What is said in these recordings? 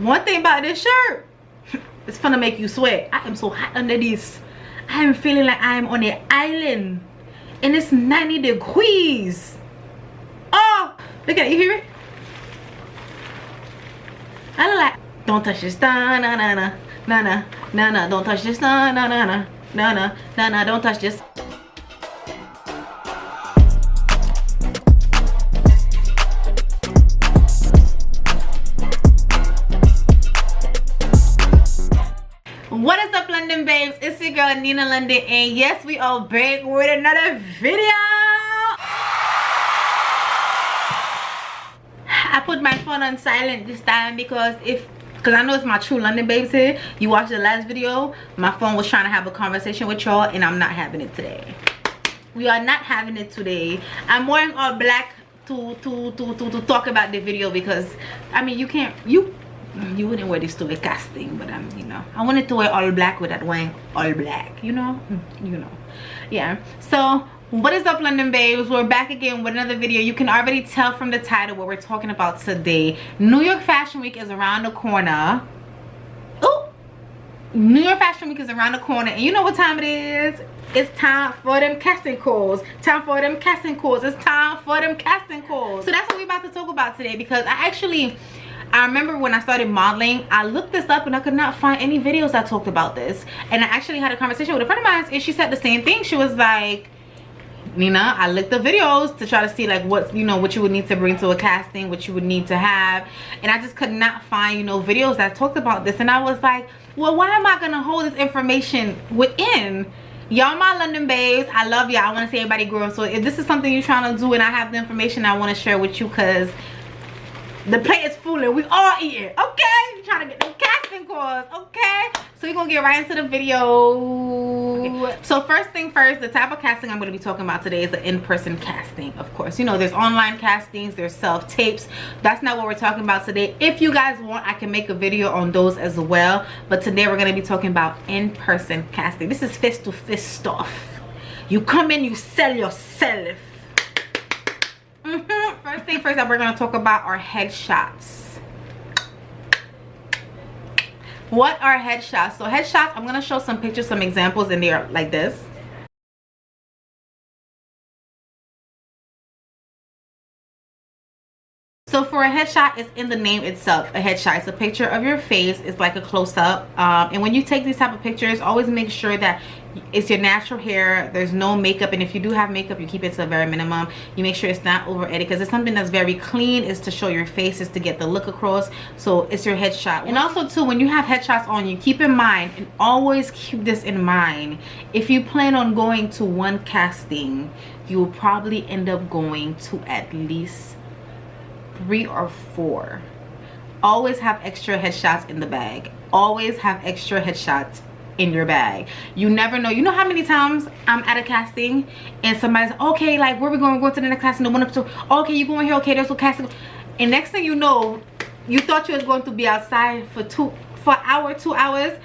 One thing about this shirt, it's gonna make you sweat. I am so hot under this. I am feeling like I am on an island and it's 90 degrees. Oh, look at it, you hear it? I look like, don't touch this, na na na na na na na, don't touch this, na na na na na na na na, don't touch this. What is up, London babes? It's your girl Ninaa Londyn, and yes, we are back with another video. I put my phone on silent this time because I know it's my true London babes here. You watched the last video, my phone was trying to have a conversation with y'all, and I'm not having it today. We are not having it today. I'm wearing all black to talk about the video because I mean you wouldn't wear this to a casting, but you know, I wanted to wear all black without wearing all black, you know, yeah. So what is up, London babes? We're back again with another video. You can already tell from the title what we're talking about today. New York Fashion Week is around the corner. Oh, New York Fashion Week is around the corner, and you know what time it is? It's time for them casting calls. Time for them casting calls. It's time for them casting calls. So that's what we're about to talk about today, because I remember when I started modeling, I looked this up and I could not find any videos that talked about this. And I actually had a conversation with a friend of mine, and she said the same thing. She was like, Nina, I looked up videos to try to see like what you would need to bring to a casting, what you would need to have, and I just could not find videos that talked about this. And I was like, well, why am I gonna hold this information within? Y'all my London babes, I love y'all. I want to see everybody grow. So if this is something you're trying to do and I have the information, I want to share with you, because the plate is full and we all eating, okay? You're trying to get them casting calls, okay? So we're gonna get right into the video. Okay. So first thing first, the type of casting I'm gonna be talking about today is the in-person casting. Of course, there's online castings, there's self-tapes. That's not what we're talking about today. If you guys want, I can make a video on those as well, but today we're gonna be talking about in-person casting. This is face-to-face stuff. You come in, you sell yourself. First thing first, that we're going to talk about are headshots. What are headshots? So headshots, I'm going to show some pictures, some examples, and they're like this. So for a headshot, it's in the name itself. A headshot, it's a picture of your face. It's like a close-up. And when you take these type of pictures, always make sure that it's your natural hair. There's no makeup, and if you do have makeup, you keep it to a very minimum. You make sure it's not over edited, because it's something that's very clean. Is to show your face, is to get the look across. So it's your headshot. And also too, when you have headshots on you, keep in mind, and always keep this in mind, if you plan on going to one casting, you will probably end up going to at least 3 or 4. Always have extra headshots in the bag. Always have extra headshots in your bag. You never know. You know how many times I'm at a casting and somebody's okay, like, where we going? We're going to the next casting. The one up to, okay, you going here? Okay, there's no casting. And next thing you know, you thought you was going to be outside for an hour, 2 hours,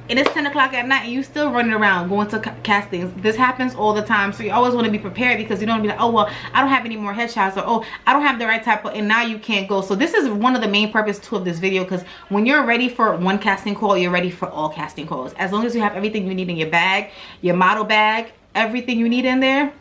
and it's 10 o'clock at night and you still running around going to castings. This happens all the time, so you always want to be prepared, because you don't be like, oh well, I don't have any more headshots, or oh, I don't have the right type of, and now you can't go. So this is one of the main purpose too of this video, because when you're ready for one casting call, you're ready for all casting calls. As long as you have everything you need in your bag, your model bag, everything you need in there,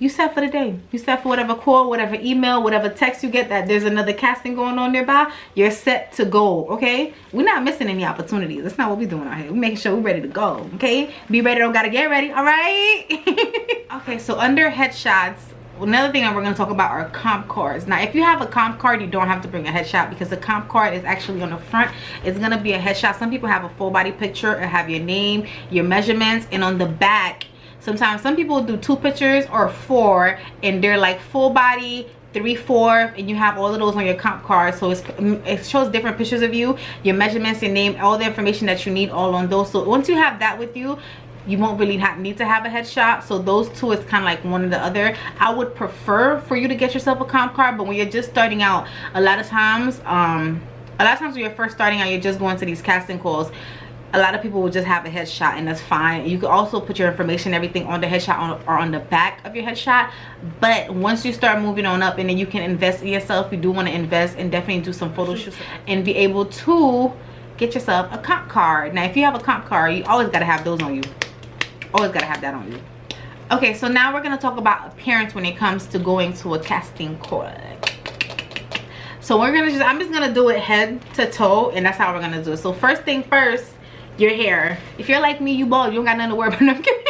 you set for the day. You set for whatever call, whatever email, whatever text you get that there's another casting going on nearby. You're set to go, okay? We're not missing any opportunities. That's not what we're doing out here. We're making sure we're ready to go, okay? Be ready, don't gotta get ready, all right? Okay, so under headshots, another thing that we're going to talk about are comp cards. Now, if you have a comp card, you don't have to bring a headshot, because the comp card is actually on the front. It's going to be a headshot. Some people have a full body picture and have your name, your measurements, and on the back, sometimes some people do 2 pictures or 4, and they're like full body, 3/4, and you have all of those on your comp card. So it shows different pictures of you, your measurements, your name, all the information that you need, all on those. So once you have that with you, you won't really need to have a headshot. So those two is kind of like one or the other. I would prefer for you to get yourself a comp card, but when you're just starting out, a lot of times when you're first starting out, you're just going to these casting calls, a lot of people will just have a headshot, and that's fine. You can also put your information, everything on the headshot or on the back of your headshot. But once you start moving on up, and then you can invest in yourself, you do want to invest and definitely do some photo shoots and be able to get yourself a comp card. Now if you have a comp card, you always got to have those on you. Always got to have that on you. Okay, so now we're going to talk about appearance when it comes to going to a casting call. So I'm just gonna do it head to toe, and that's how we're gonna do it. So first thing first, your hair. If you're like me, you bald, you don't got nothing to worry about. No, I'm kidding.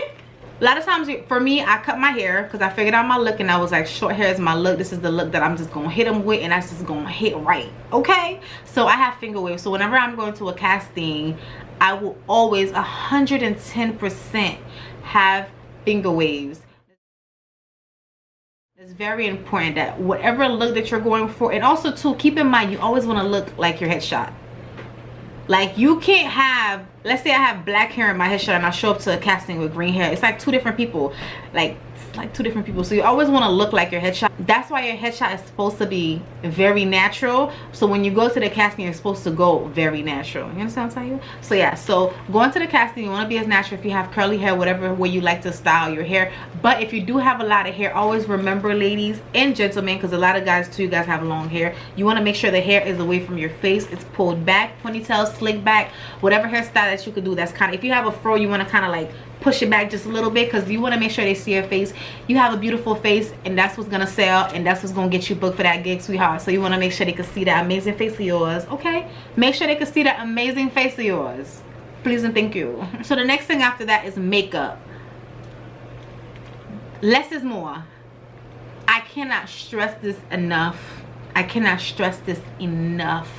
A lot of times for me, I cut my hair because I figured out my look, and I was like, short hair is my look. This is the look that I'm just gonna hit them with, and that's just gonna hit right. Okay, so I have finger waves. So whenever I'm going to a casting, I will always 110% have finger waves. It's very important that whatever look that you're going for, and also too, keep in mind, you always want to look like your headshot. Like, you can't have, let's say I have black hair in my headshot and I show up to a casting with green hair. It's like two different people. Like two different people. So you always want to look like your headshot. That's why your headshot is supposed to be very natural. So when you go to the casting, you're supposed to go very natural. You understand what I'm saying? So yeah, so going to the casting, you want to be as natural. If you have curly hair, whatever way you like to style your hair. But if you do have a lot of hair, always remember, ladies and gentlemen, because a lot of guys too, you guys have long hair, you want to make sure the hair is away from your face. It's pulled back, ponytail, slick back, whatever hairstyle that you could do. That's kind of, if you have a fro, you want to kind of like push it back just a little bit, because you want to make sure they see your face. You have a beautiful face, and that's what's gonna sell, and that's what's gonna get you booked for that gig, sweetheart. So you want to make sure they can see that amazing face of yours. Okay, make sure they can see that amazing face of yours, please and thank you. So the next thing after that is makeup. Less is more. I cannot stress this enough. I cannot stress this enough.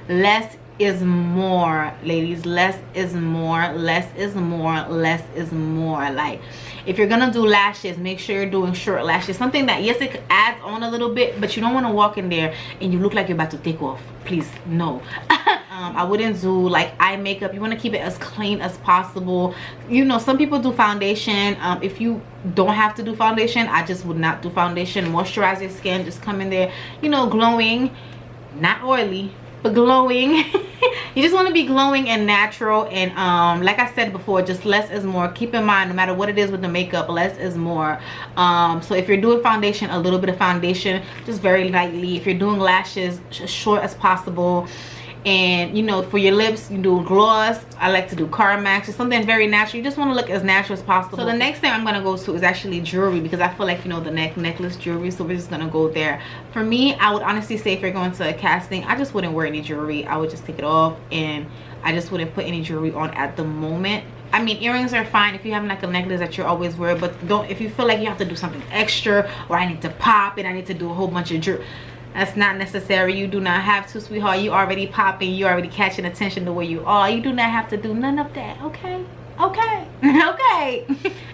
Less is more, ladies. Less is more. Less is more. Less is more. Like, if you're gonna do lashes, make sure you're doing short lashes. Something that, yes, it adds on a little bit, but you don't want to walk in there and you look like you're about to take off. Please, no. I wouldn't do like eye makeup. You want to keep it as clean as possible. You know, some people do foundation. If you don't have to do foundation, I just would not do foundation. Moisturize your skin. Just come in there, you know, glowing, not oily, but glowing. You just want to be glowing and natural. And like I said before, just less is more. Keep in mind, no matter what it is with the makeup, less is more. So if you're doing foundation, a little bit of foundation, just very lightly. If you're doing lashes, as short as possible. And you know, for your lips, you do gloss. I like to do Carmax. It's something very natural. You just want to look as natural as possible. So the next thing I'm going to go to is actually jewelry, because I feel like, you know, the necklace jewelry. So we're just going to go there. For me, I would honestly say, if you're going to a casting, I just wouldn't wear any jewelry. I would just take it off, and I just wouldn't put any jewelry on at the moment. I mean, earrings are fine if you have like a necklace that you always wear, but don't, if you feel like you have to do something extra, or I need to pop and I need to do a whole bunch of jewelry, that's not necessary. You do not have to, sweetheart. You already popping. You already catching attention the way you are. You do not have to do none of that. Okay? Okay. Okay.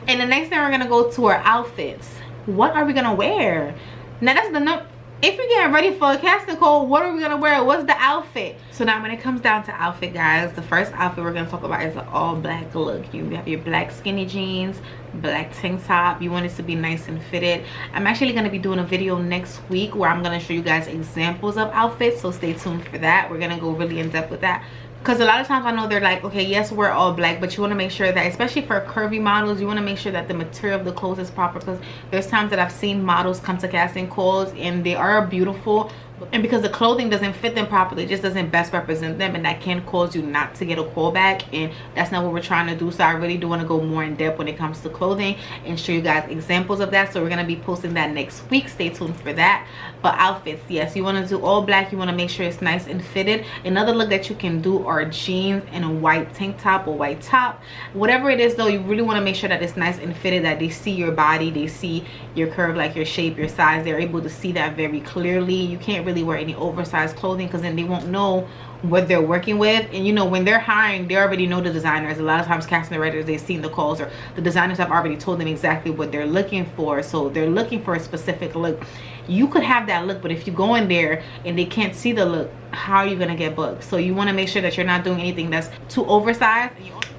And the next thing, we're going to go to our outfits. What are we going to wear? Now, that's the number. If you're getting ready for a casting call, what are we going to wear? What's the outfit? So now when it comes down to outfit, guys, the first outfit we're going to talk about is an all black look. You have your black skinny jeans, black tank top. You want it to be nice and fitted. I'm actually going to be doing a video next week where I'm going to show you guys examples of outfits, so stay tuned for that. We're going to go really in depth with that, because a lot of times I know they're like, okay, yes, we're all black, but you want to make sure that, especially for curvy models, you want to make sure that the material of the clothes is proper, because there's times that I've seen models come to casting calls and they are beautiful, and because the clothing doesn't fit them properly, it just doesn't best represent them, and that can cause you not to get a call back, and that's not what we're trying to do. So I really do want to go more in depth when it comes to clothing and show you guys examples of that. So we're going to be posting that next week. Stay tuned for that. But outfits, yes, you want to do all black. You want to make sure it's nice and fitted. Another look that you can do are jeans and a white tank top or white top. Whatever it is though, you really want to make sure that it's nice and fitted, that they see your body, they see your curve, like your shape, your size. They're able to see that very clearly. You can't really wear any oversized clothing, because then they won't know what they're working with. And you know, when they're hiring, they already know the designers. A lot of times casting directors, they've seen the calls, or the designers have already told them exactly what they're looking for. So they're looking for a specific look. You could have that look, but if you go in there and they can't see the look, how are you gonna get booked? So you want to make sure that you're not doing anything that's too oversized.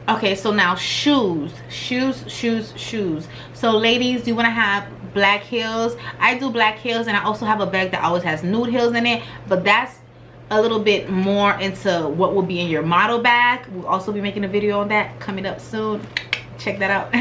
Okay, so now shoes. So ladies, you want to have black heels. I do black heels, and I also have a bag that always has nude heels in it, but that's a little bit more into what will be in your model bag. We'll also be making a video on that coming up soon. check that out.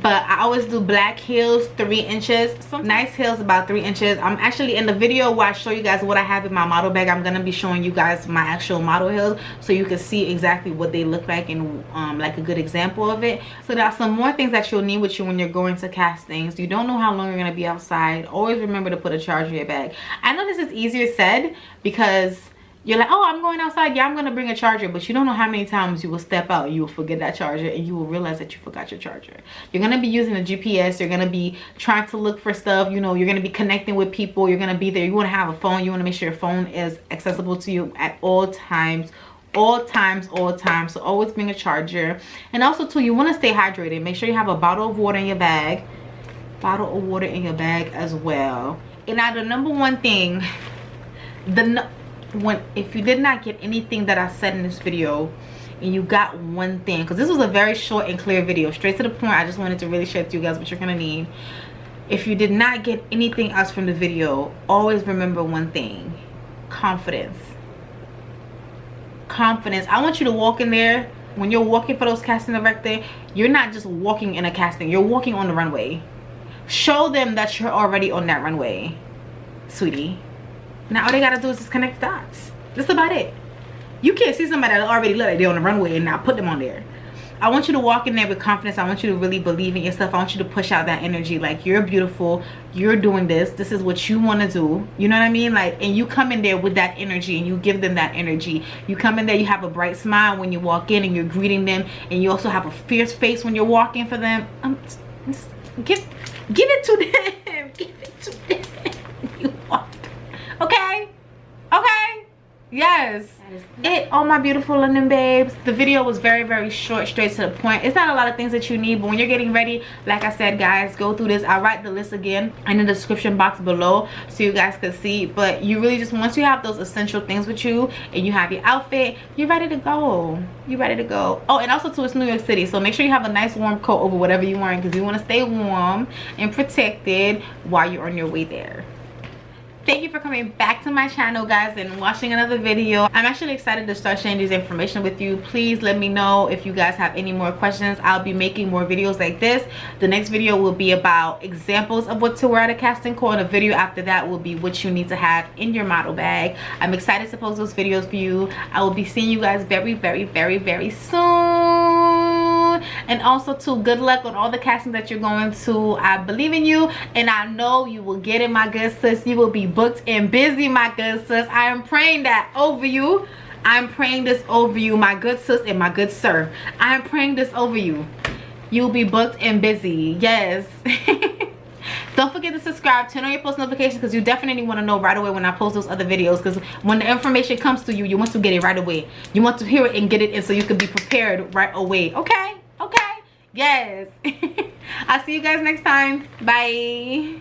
But I always do black heels, 3 inches. Some nice heels about 3 inches. I'm actually in the video where I show you guys what I have in my model bag, I'm gonna be showing you guys my actual model heels so you can see exactly what they look like and like a good example of it. So there are some more things that you'll need with you when you're going to castings. You don't know how long you're gonna be outside. Always remember to put a charger in your bag. I know this is easier said because you're like, oh, I'm going outside, yeah, I'm gonna bring a charger, but you don't know how many times you will step out and you will forget that charger and you will realize that you forgot your charger. You're gonna be using a GPS, you're gonna be trying to look for stuff, you know, you're gonna be connecting with people, you're gonna be there, you wanna have a phone, you wanna make sure your phone is accessible to you at all times. All times. So always bring a charger. And also too, you want to stay hydrated. Make sure you have a bottle of water in your bag. Bottle of water in your bag as well. And now the number one thing, if you did not get anything that I said in this video and you got one thing, because this was a very short and clear video, straight to the point, I just wanted to really share with you guys what you're gonna need. If you did not get anything else from the video, always remember one thing: confidence. Confidence. I want you to walk in there. When you're walking for those casting director, you're not just walking in a casting, you're walking on the runway. Show them that you're already on that runway, sweetie. Now all they gotta do is just connect the dots. That's about it. You can't see somebody that already look like they're on the runway and not put them on there. I want you to walk in there with confidence. I want you to really believe in yourself. I want you to push out that energy, like you're beautiful, you're doing this is what you want to do, you know what I mean? Like, and you come in there with that energy and you give them that energy. You come in there, you have a bright smile when you walk in and you're greeting them, and you also have a fierce face when you're walking for them. Give it to them. Give it to them. You walk. Okay, yes, that is it. All my beautiful London babes, the video was very, very short, straight to the point. It's not a lot of things that you need, but when you're getting ready, like I said, guys, go through this. I'll write the list again in the description box below so you guys can see. But you really just, once you have those essential things with you and you have your outfit, you're ready to go. You're ready to go. Oh, and also too, it's New York City, so make sure you have a nice warm coat over whatever you're wearing, because you want to stay warm and protected while you're on your way there. Thank you for coming back to my channel, guys, and watching another video. I'm actually excited to start sharing this information with you. Please let me know if you guys have any more questions. I'll be making more videos like this. The next video will be about examples of what to wear at a casting call, and a video after that will be what you need to have in your model bag. I'm excited to post those videos for you. I will be seeing you guys very, very, very, very soon. And also too, good luck on all the castings that you're going to. I believe in you, and I know you will get it, my good sis. You will be booked and busy, my good sis. I am praying that over you. I'm praying this over you, my good sis and my good sir. I am praying this over you. You'll be booked and busy. Yes. Don't forget to subscribe, turn on your post notifications, because you definitely want to know right away when I post those other videos, because when the information comes to you, you want to get it right away. You want to hear it and get it in so you can be prepared right away. Okay? Yes. I'll see you guys next time. Bye.